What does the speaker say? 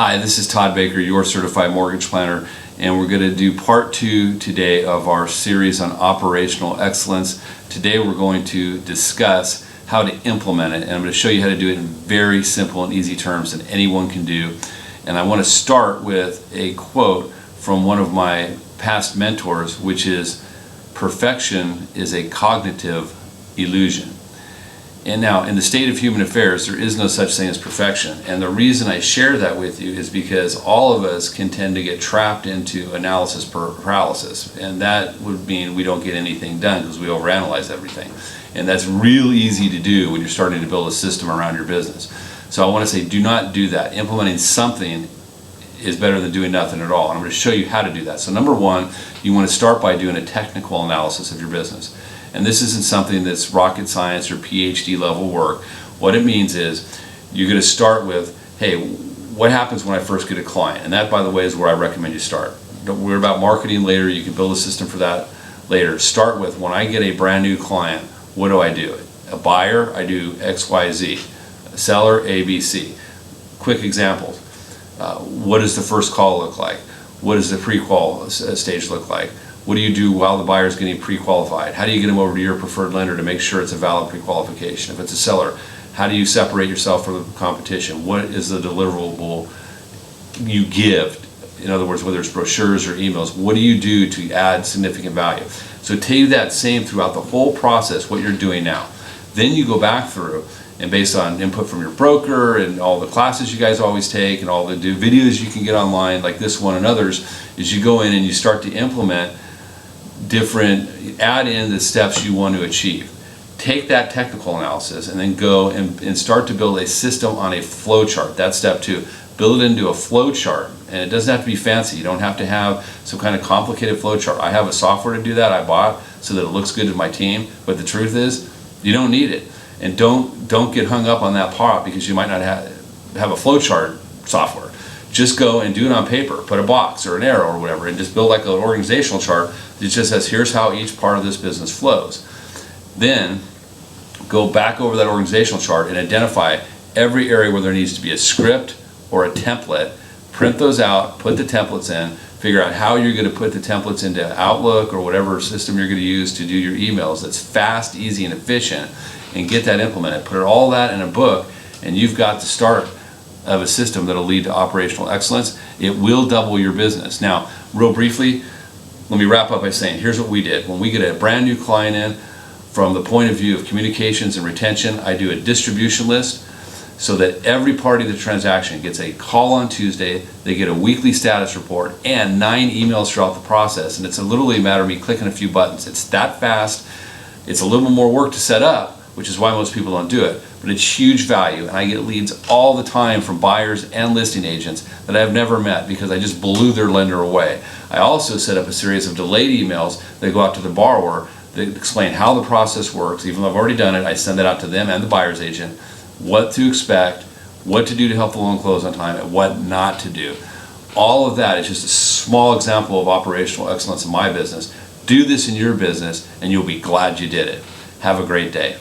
Hi, this is Todd Baker, your certified mortgage planner, and we're going to do part 2 today of our series on operational excellence. Today we're going to discuss how to implement it, and I'm going to show you how to do it in very simple and easy terms that anyone can do. And I want to start with a quote from one of my past mentors, which is, "Perfection is a cognitive illusion." And now, in the state of human affairs, there is no such thing as perfection. And the reason I share that with you is because all of us can tend to get trapped into analysis paralysis. And that would mean we don't get anything done because we overanalyze everything. And that's real easy to do when you're starting to build a system around your business. So I want to say, do not do that. Implementing something is better than doing nothing at all. And I'm going to show you how to do that. So number one, you want to start by doing a technical analysis of your business. And this isn't something that's rocket science or PhD level work. What it means is you're going to start with, hey, what happens when I first get a client? And that, by the way, is where I recommend you start. Don't worry about marketing later. You can build a system for that later. Start with, when I get a brand new client, what do? A buyer, I do X, Y, Z. A seller, A, B, C. Quick examples. What does the first call look like? What does the pre-qual stage look like? What do you do while the buyer is getting pre-qualified? How do you get them over to your preferred lender to make sure it's a valid pre-qualification? If it's a seller, how do you separate yourself from the competition? What is the deliverable you give? In other words, whether it's brochures or emails, what do you do to add significant value? So take that same throughout the whole process, what you're doing now. Then you go back through, and based on input from your broker and all the classes you guys always take and all the videos you can get online like this one and others, is you go in and you start to implement add in the steps you want to achieve. Take that technical analysis and then go and start to build a system on a flow chart. That's step 2. Build it into a flow chart. And it doesn't have to be fancy. You don't have to have some kind of complicated flow chart. I have a software to do that I bought so that it looks good to my team, but the truth is you don't need it. And don't get hung up on that part because you might not have a flow chart software. Just go and do it on paper. Put a box or an arrow or whatever and just build like an organizational chart that just says, here's how each part of this business flows. Then go back over that organizational chart and identify every area where there needs to be a script or a template. Print those out, put the templates in, figure out how you're going to put the templates into Outlook or whatever system you're going to use to do your emails that's fast, easy, and efficient, and get that implemented. Put all that in a book, and you've got the start of a system that'll lead to operational excellence. It will double your business. Now, real briefly, let me wrap up by saying, here's what we did. When we get a brand new client in, from the point of view of communications and retention, I do a distribution list so that every party to the transaction gets a call on Tuesday, they get a weekly status report, and 9 emails throughout the process. And it's literally a matter of me clicking a few buttons. It's that fast. It's a little more work to set up, which is why most people don't do it, but it's huge value. And I get leads all the time from buyers and listing agents that I've never met because I just blew their lender away. I also set up a series of delayed emails that go out to the borrower that explain how the process works. Even though I've already done it, I send it out to them and the buyer's agent, what to expect, what to do to help the loan close on time, and what not to do. All of that is just a small example of operational excellence in my business. Do this in your business and you'll be glad you did it. Have a great day.